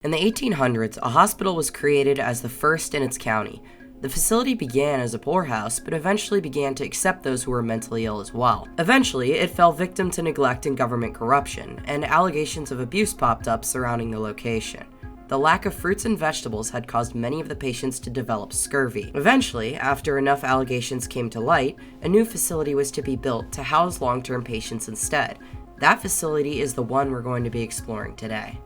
In the 1800s, a hospital was created as the first in its county. The facility began as a poorhouse, but eventually began to accept those who were mentally ill as well. Eventually, it fell victim to neglect and government corruption, and allegations of abuse popped up surrounding the location. The lack of fruits and vegetables had caused many of the patients to develop scurvy. Eventually, after enough allegations came to light, a new facility was to be built to house long-term patients instead. That facility is the one we're going to be exploring today.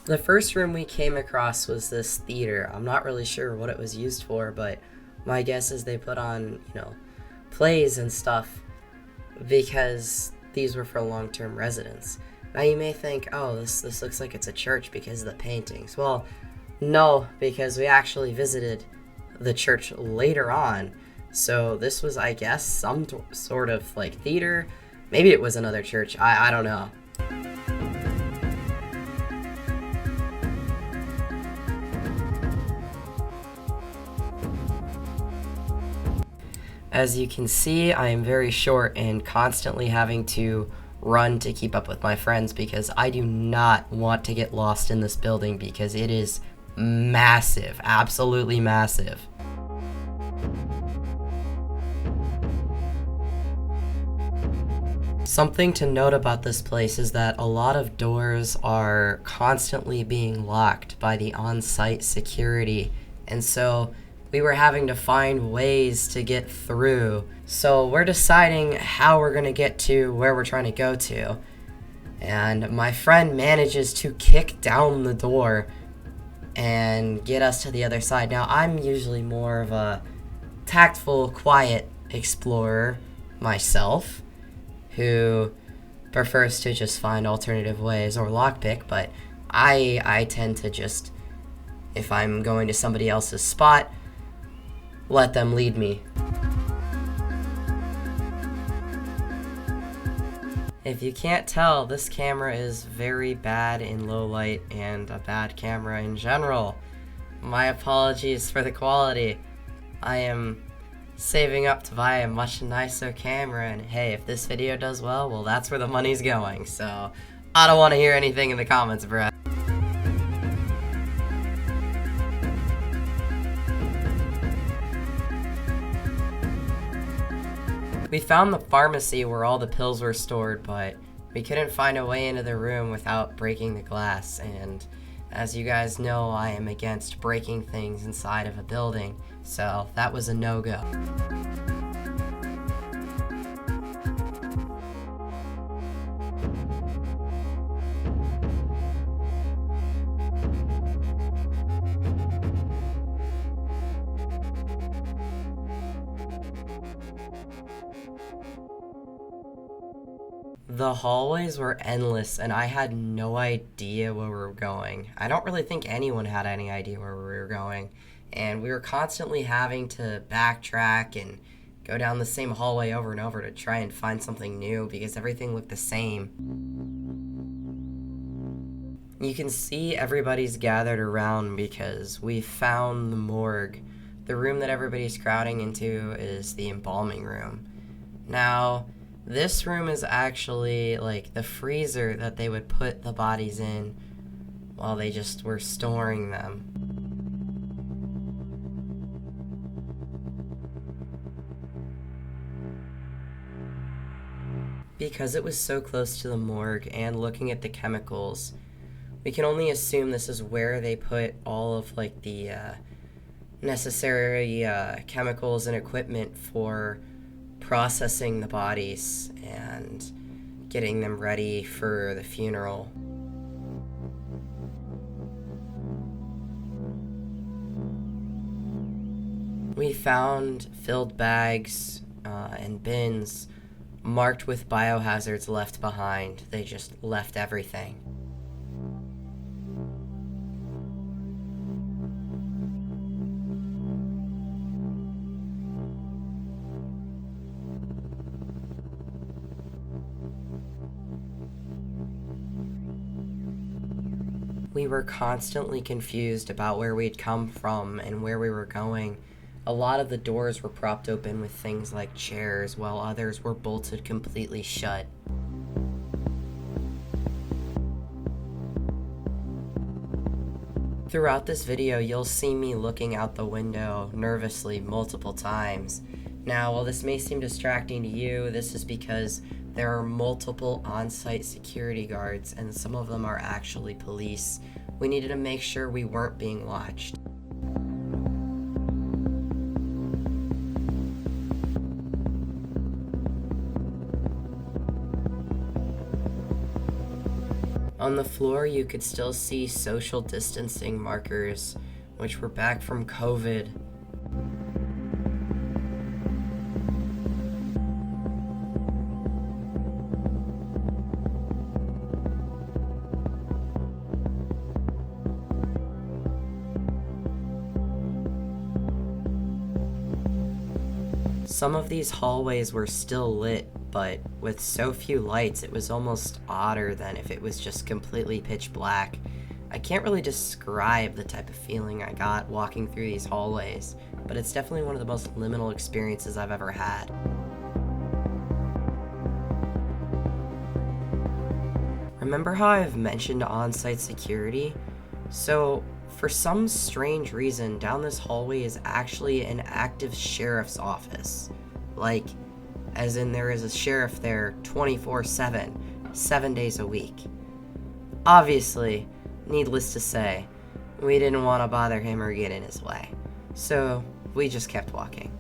The first room we came across was this theater. I'm not really sure what it was used for, but my guess is they put on, plays and stuff because these were for long-term residents. Now you may think, oh, this looks like it's a church because of the paintings. Well, no, because we actually visited the church later on. So this was, I guess, some sort of theater. Maybe it was another church. I don't know. As you can see, I am very short and constantly having to run to keep up with my friends because I do not want to get lost in this building because it is massive, absolutely massive. Something to note about this place is that a lot of doors are constantly being locked by the on-site security, and so we were having to find ways to get through. So we're deciding how we're going to get to where we're trying to go to. And my friend manages to kick down the door and get us to the other side. Now, I'm usually more of a tactful, quiet explorer myself, who prefers to just find alternative ways or lockpick, but I tend to just, if I'm going to somebody else's spot, let them lead me. If you can't tell, this camera is very bad in low light and a bad camera in general. My apologies for the quality. I am saving up to buy a much nicer camera, and hey, if this video does well, that's where the money's going, so I don't want to hear anything in the comments, bruh. We found the pharmacy where all the pills were stored, but we couldn't find a way into the room without breaking the glass, and as you guys know, I am against breaking things inside of a building, so that was a no-go. The hallways were endless, and I had no idea where we were going. I don't really think anyone had any idea where we were going, and we were constantly having to backtrack and go down the same hallway over and over to try and find something new because everything looked the same. You can see everybody's gathered around because we found the morgue. The room that everybody's crowding into is the embalming room. Now, this room is actually the freezer that they would put the bodies in while they just were storing them. Because it was so close to the morgue and looking at the chemicals, we can only assume this is where they put all of the necessary chemicals and equipment for processing the bodies and getting them ready for the funeral. We found filled bags and bins marked with biohazards left behind. They just left everything. We were constantly confused about where we'd come from and where we were going. A lot of the doors were propped open with things like chairs, while others were bolted completely shut. Throughout this video, you'll see me looking out the window nervously multiple times. Now, while this may seem distracting to you, this is because there are multiple on-site security guards, and some of them are actually police. We needed to make sure we weren't being watched. On the floor, you could still see social distancing markers, which were back from COVID. Some of these hallways were still lit, but with so few lights, it was almost odder than if it was just completely pitch black. I can't really describe the type of feeling I got walking through these hallways, but it's definitely one of the most liminal experiences I've ever had. Remember how I've mentioned on-site security? So, for some strange reason, down this hallway is actually an active sheriff's office. Like, as in there is a sheriff there 24/7, 7 days a week. Obviously, needless to say, we didn't want to bother him or get in his way. So, we just kept walking.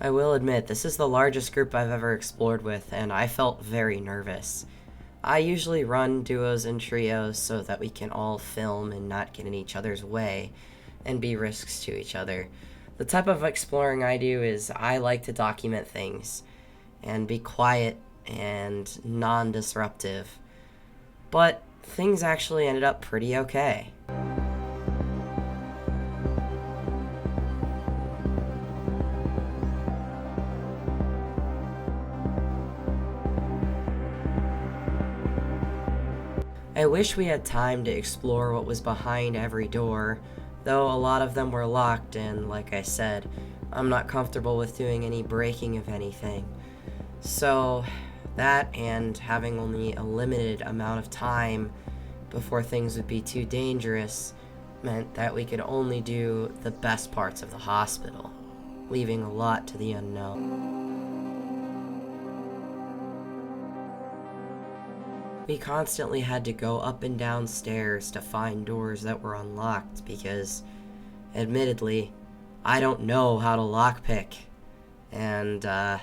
I will admit, this is the largest group I've ever explored with, and I felt very nervous. I usually run duos and trios so that we can all film and not get in each other's way and be risks to each other. The type of exploring I do is I like to document things and be quiet and non-disruptive. But things actually ended up pretty okay. I wish we had time to explore what was behind every door, though a lot of them were locked, and like I said, I'm not comfortable with doing any breaking of anything. So that, and having only a limited amount of time before things would be too dangerous, meant that we could only do the best parts of the hospital, leaving a lot to the unknown. We constantly had to go up and down stairs to find doors that were unlocked because, admittedly, I don't know how to lockpick, and I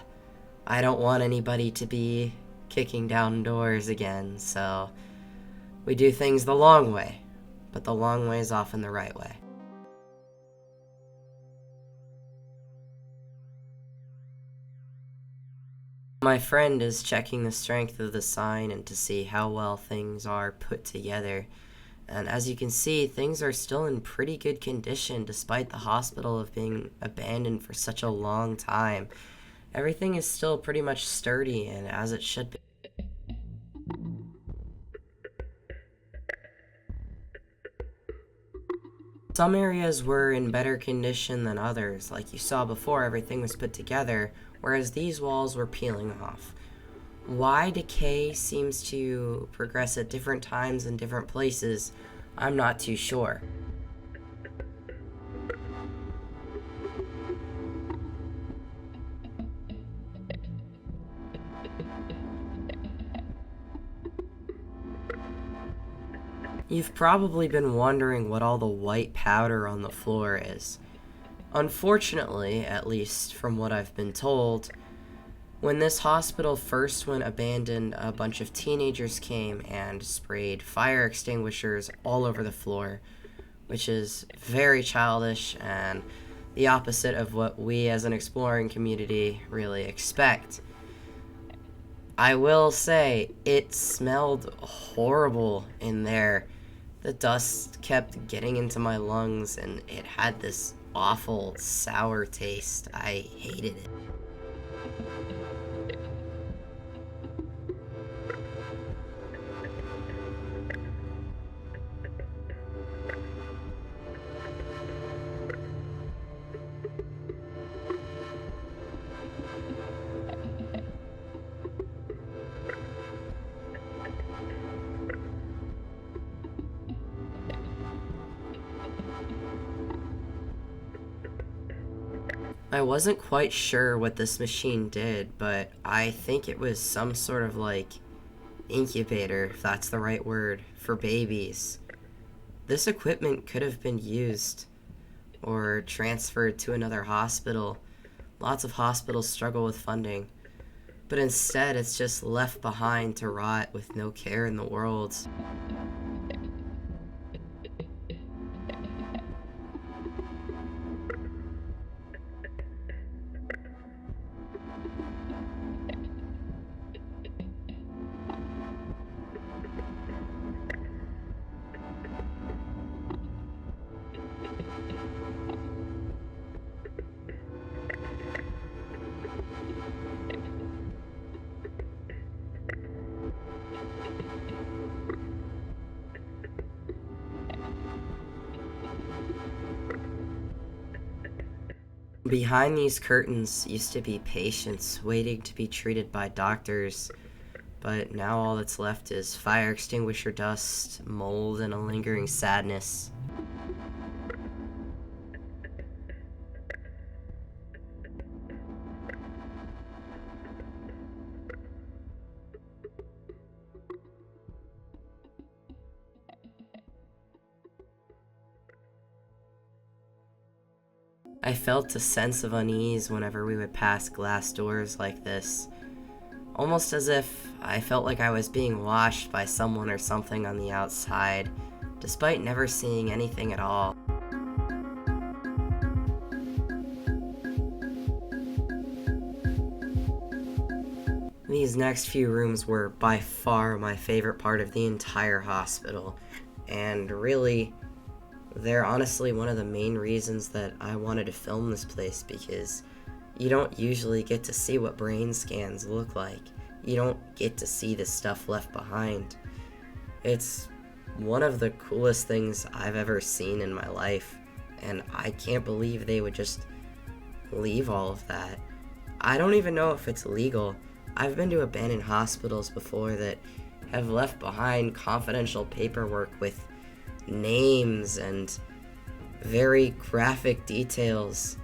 don't want anybody to be kicking down doors again, so we do things the long way, but the long way is often the right way. My friend is checking the strength of the sign and to see how well things are put together. And as you can see, things are still in pretty good condition despite the hospital of being abandoned for such a long time. Everything is still pretty much sturdy and as it should be. Some areas were in better condition than others. Like you saw before, everything was put together, whereas these walls were peeling off. Why decay seems to progress at different times in different places, I'm not too sure. You've probably been wondering what all the white powder on the floor is. Unfortunately, at least from what I've been told, when this hospital first went abandoned, a bunch of teenagers came and sprayed fire extinguishers all over the floor, which is very childish and the opposite of what we as an exploring community really expect. I will say, it smelled horrible in there. The dust kept getting into my lungs and it had this awful, sour taste. I hated it. I wasn't quite sure what this machine did, but I think it was some sort of like incubator, if that's the right word, for babies. This equipment could have been used or transferred to another hospital. Lots of hospitals struggle with funding, but instead it's just left behind to rot with no care in the world. Behind these curtains used to be patients waiting to be treated by doctors, but now all that's left is fire extinguisher dust, mold, and a lingering sadness. I felt a sense of unease whenever we would pass glass doors like this, almost as if I felt like I was being watched by someone or something on the outside, despite never seeing anything at all. These next few rooms were by far my favorite part of the entire hospital, and really, they're honestly one of the main reasons that I wanted to film this place, because you don't usually get to see what brain scans look like. You don't get to see the stuff left behind. It's one of the coolest things I've ever seen in my life, and I can't believe they would just leave all of that. I don't even know if it's legal. I've been to abandoned hospitals before that have left behind confidential paperwork with names and very graphic details.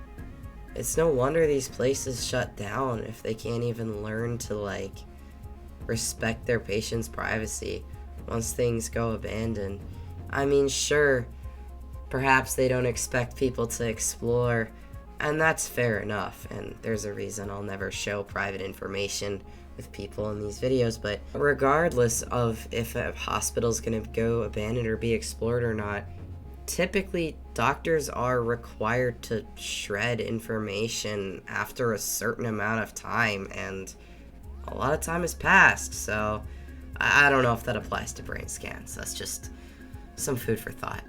It's no wonder these places shut down if they can't even learn to respect their patients' privacy once things go abandoned. I mean, sure, perhaps they don't expect people to explore, and that's fair enough, and there's a reason I'll never show private information with people in these videos, but regardless of if a hospital's gonna go abandoned or be explored or not, typically doctors are required to shred information after a certain amount of time, and a lot of time has passed, so I don't know if that applies to brain scans. That's just some food for thought.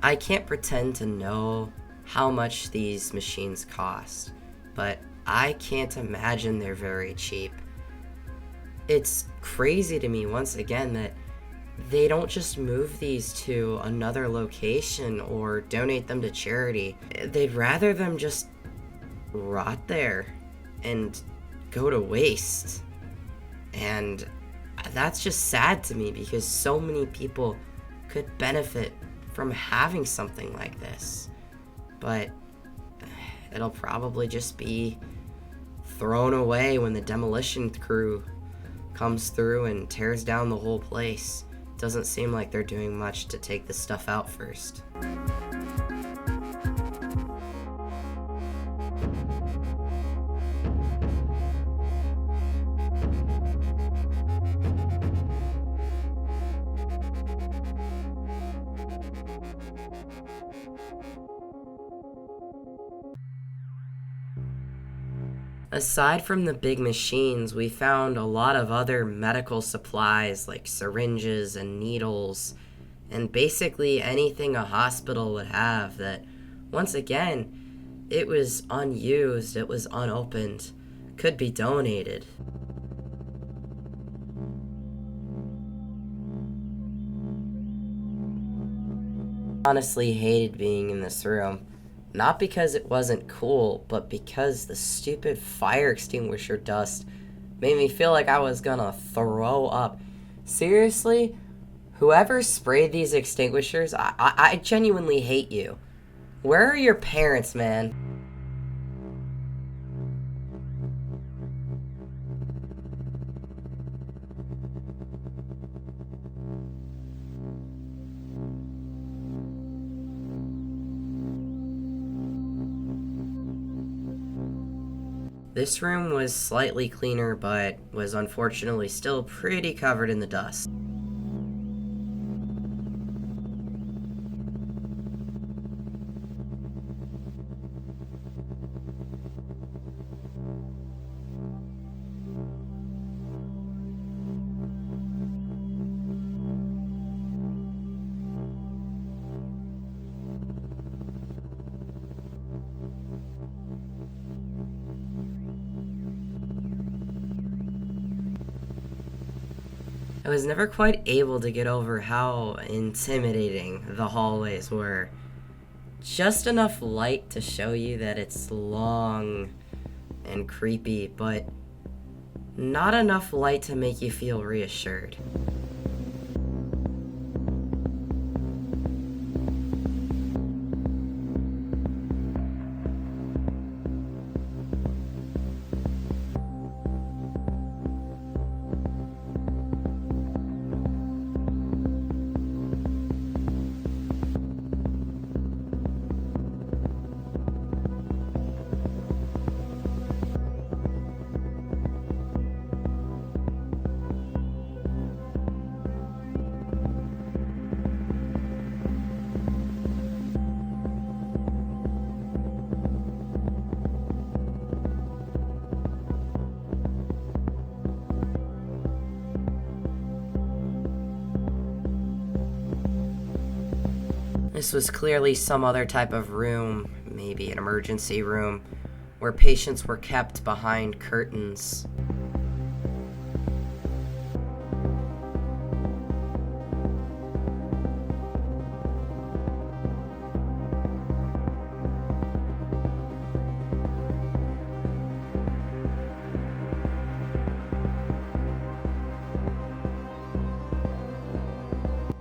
I can't pretend to know how much these machines cost, but I can't imagine they're very cheap. It's crazy to me, once again, that they don't just move these to another location or donate them to charity. They'd rather them just rot there and go to waste. And that's just sad to me, because so many people could benefit from having something like this, but it'll probably just be thrown away when the demolition crew comes through and tears down the whole place. Doesn't seem like they're doing much to take this stuff out first. Aside from the big machines, we found a lot of other medical supplies like syringes and needles, and basically anything a hospital would have that, once again, it was unused, it was unopened, could be donated. Honestly hated being in this room. Not because it wasn't cool, but because the stupid fire extinguisher dust made me feel like I was gonna throw up. Seriously? Whoever sprayed these extinguishers, I genuinely hate you. Where are your parents, man? This room was slightly cleaner, but was unfortunately still pretty covered in the dust. I was never quite able to get over how intimidating the hallways were. Just enough light to show you that it's long and creepy, but not enough light to make you feel reassured. This was clearly some other type of room, maybe an emergency room, where patients were kept behind curtains.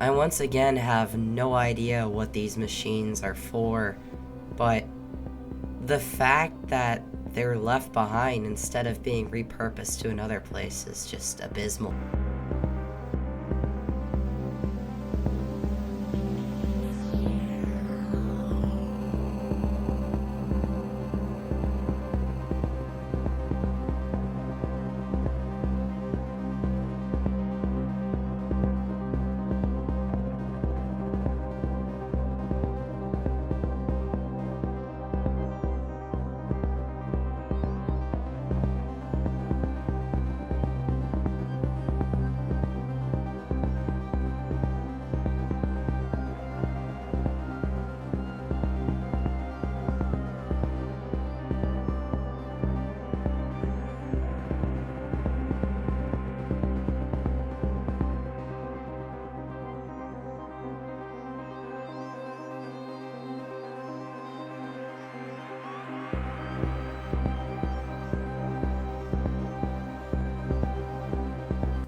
I once again have no idea what these machines are for, but the fact that they're left behind instead of being repurposed to another place is just abysmal.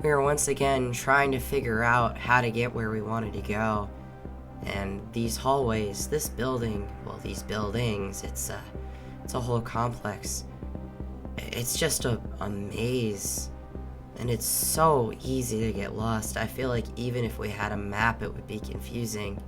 We were once again trying to figure out how to get where we wanted to go. And these hallways, this building, well, these buildings, it's a whole complex. It's just a maze. And it's so easy to get lost. I feel like even if we had a map, it would be confusing.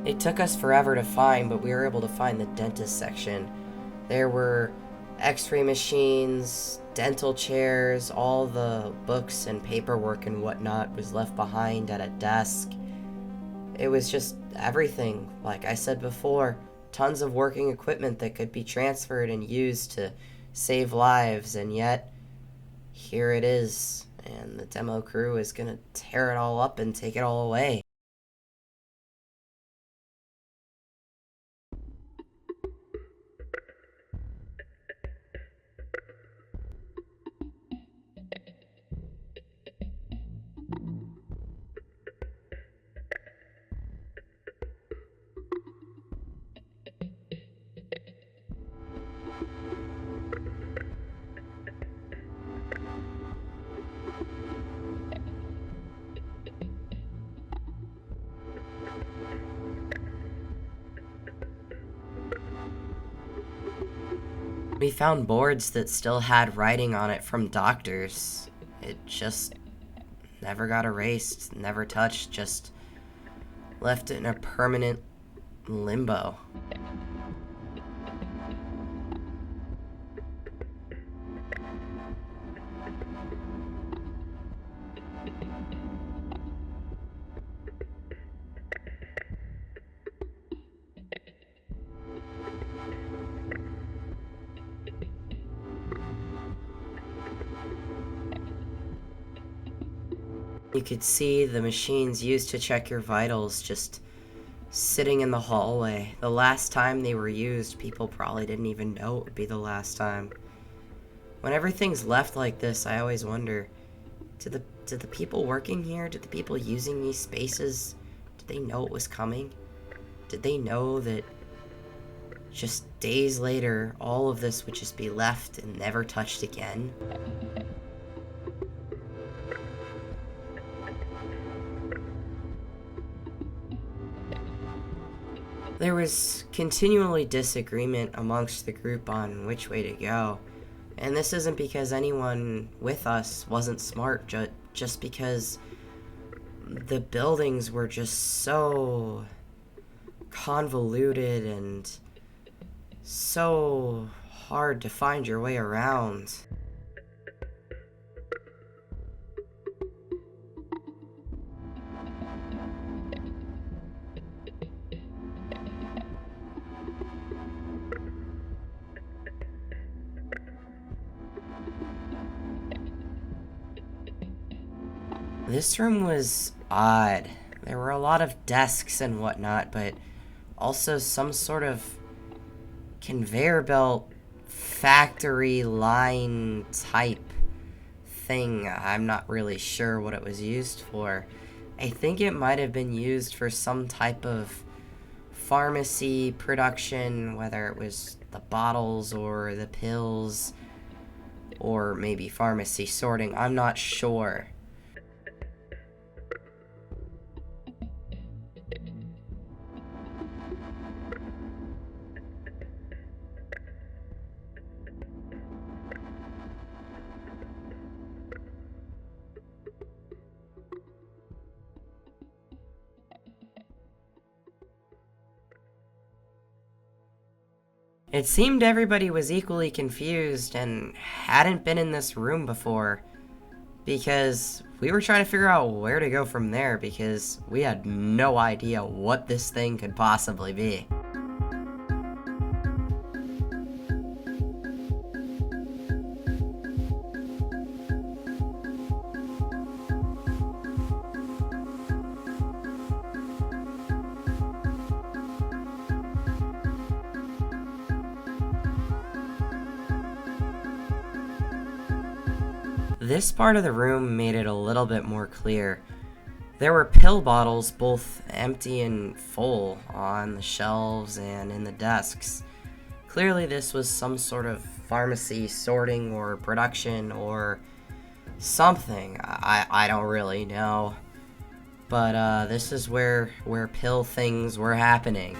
It took us forever to find, but we were able to find the dentist section. There were x-ray machines, dental chairs, all the books and paperwork and whatnot was left behind at a desk. It was just everything, like I said before, tons of working equipment that could be transferred and used to save lives, and yet here it is, and the demo crew is gonna tear it all up and take it all away. We found boards that still had writing on it from doctors. It just never got erased, never touched, just left in a permanent limbo. You could see the machines used to check your vitals just sitting in the hallway. The last time they were used, people probably didn't even know it would be the last time. When everything's left like this, I always wonder, did the people working here, did the people using these spaces, did they know it was coming? Did they know that just days later, all of this would just be left and never touched again? There was continually disagreement amongst the group on which way to go. And this isn't because anyone with us wasn't smart, just because the buildings were just so convoluted and so hard to find your way around. This room was odd. There were a lot of desks and whatnot, but also some sort of conveyor belt factory line type thing. I'm not really sure what it was used for. I think it might have been used for some type of pharmacy production, whether it was the bottles or the pills, or maybe pharmacy sorting. I'm not sure. It seemed everybody was equally confused and hadn't been in this room before, because we were trying to figure out where to go from there because we had no idea what this thing could possibly be. This part of the room made it a little bit more clear. There were pill bottles, both empty and full, on the shelves and in the desks. Clearly this was some sort of pharmacy sorting or production or something. I don't really know. But this is where pill things were happening.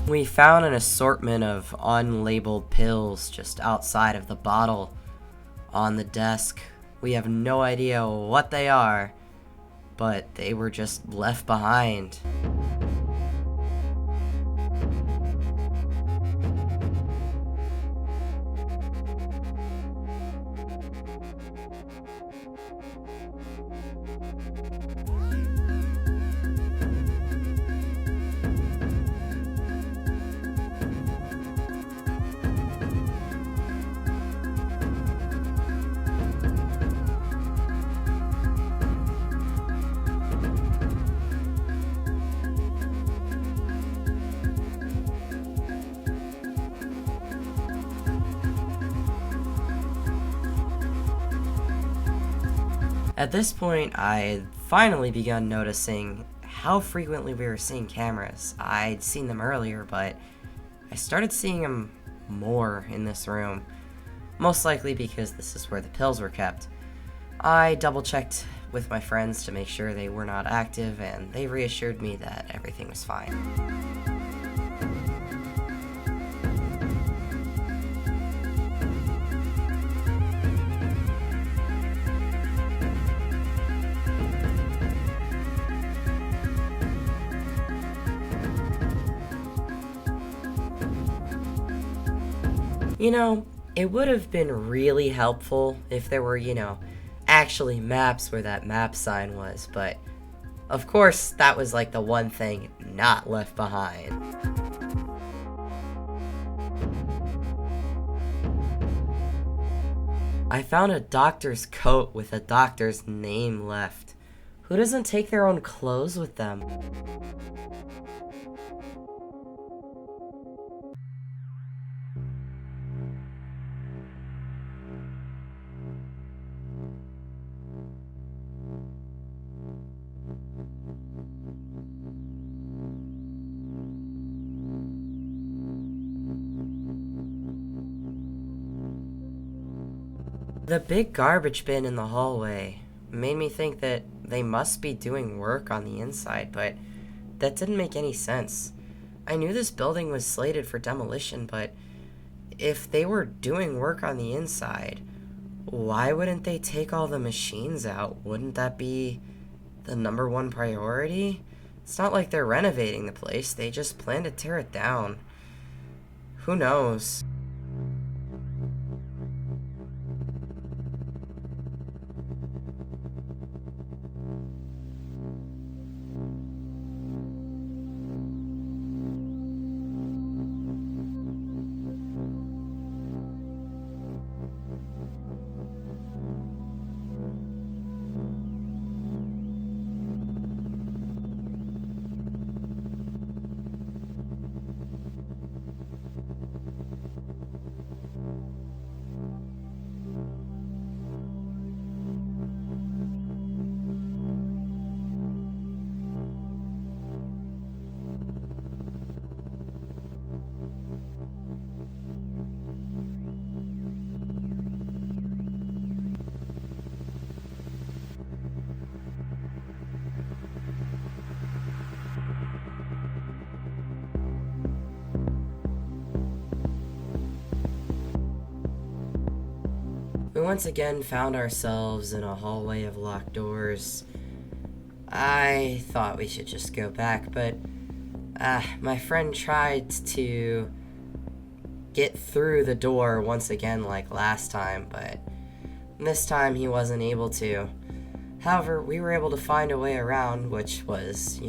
We found an assortment of unlabeled pills just outside of the bottle on the desk. We have no idea what they are, but they were just left behind. At this point, I had finally begun noticing how frequently we were seeing cameras. I'd seen them earlier, but I started seeing them more in this room, most likely because this is where the pills were kept. I double-checked with my friends to make sure they were not active, and they reassured me that everything was fine. You know, it would have been really helpful if there were, actually maps where that map sign was, but of course that was like the one thing not left behind. I found a doctor's coat with a doctor's name left. Who doesn't take their own clothes with them? The big garbage bin in the hallway made me think that they must be doing work on the inside, but that didn't make any sense. I knew this building was slated for demolition, but if they were doing work on the inside, why wouldn't they take all the machines out? Wouldn't that be the number one priority? It's not like they're renovating the place, they just plan to tear it down. Who knows? We once again found ourselves in a hallway of locked doors. I thought we should just go back, but my friend tried to get through the door once again like last time, but this time he wasn't able to. However, we were able to find a way around, which was,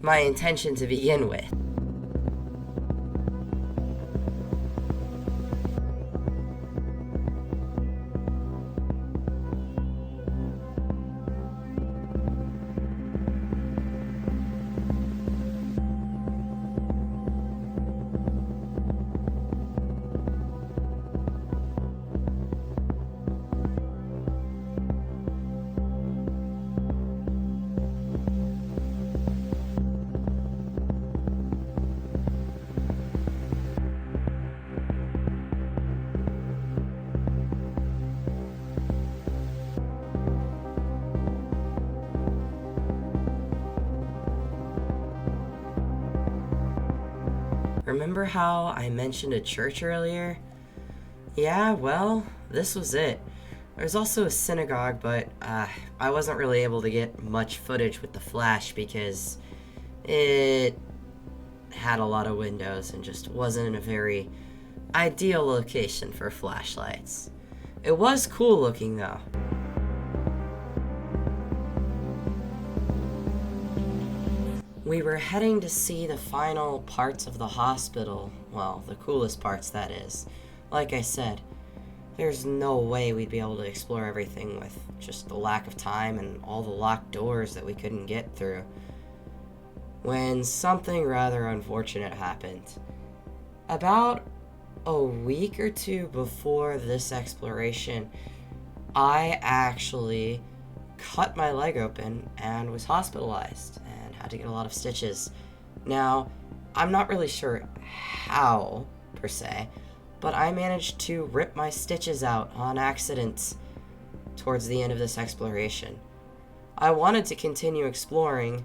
my intention to begin with. remember how I mentioned a church earlier? Yeah, well, this was it. There's also a synagogue, but I wasn't really able to get much footage with the flash because it had a lot of windows and just wasn't in a very ideal location for flashlights. It was cool looking though. We were heading to see the final parts of the hospital. Well, the coolest parts, that is. Like I said, there's no way we'd be able to explore everything with just the lack of time and all the locked doors that we couldn't get through. When something rather unfortunate happened. About a week or two before this exploration, I actually cut my leg open and was hospitalized and had to get a lot of stitches. Now, I'm not really sure how, per se, but I managed to rip my stitches out on accident towards the end of this exploration. I wanted to continue exploring,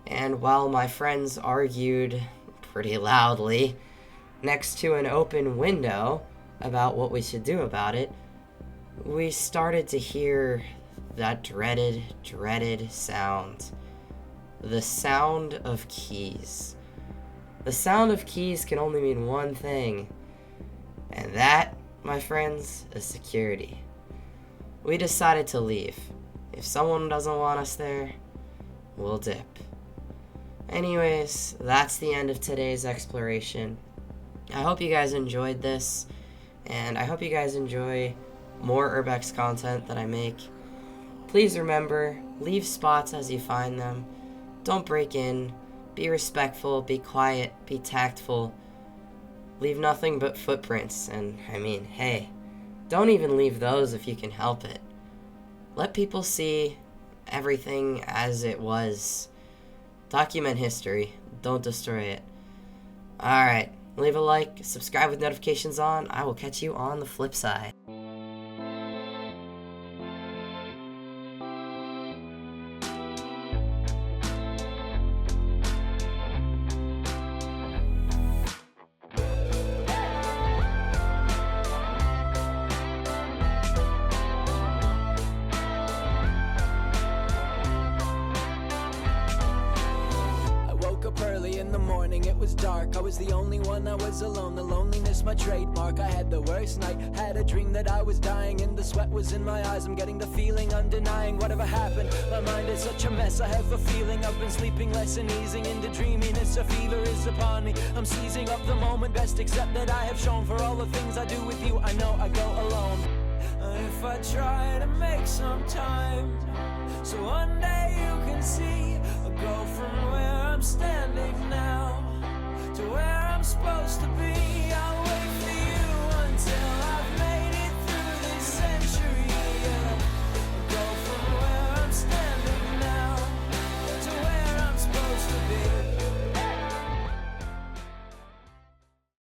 and while my friends argued pretty loudly next to an open window about what we should do about it, we started to hear that dreaded sound. The sound of keys. The sound of keys can only mean one thing, and that, my friends, is security. We decided to leave. If someone doesn't want us there, we'll dip. Anyways, that's the end of today's exploration. I hope you guys enjoyed this, and I hope you guys enjoy more Urbex content that I make. Please remember, leave spots as you find them. Don't break in. Be respectful, be quiet, be tactful. Leave nothing but footprints, and I mean, hey, don't even leave those if you can help it. Let people see everything as it was. Document history. Don't destroy it. Alright, leave a like, subscribe with notifications on. I will catch you on the flip side. Early in the morning, it was dark. I was the only one, I was alone. The loneliness, my trademark. I had the worst night. Had a dream that I was dying, and the sweat was in my eyes. I'm getting the feeling, undenying whatever happened. My mind is such a mess. I have a feeling I've been sleeping less and easing into dreaminess. A fever is upon me. I'm seizing up the moment. Best accept that I have shown for all the things I do with you. I know I go alone. If I try to make some time, so one day you can see. I'll go from where I'm staying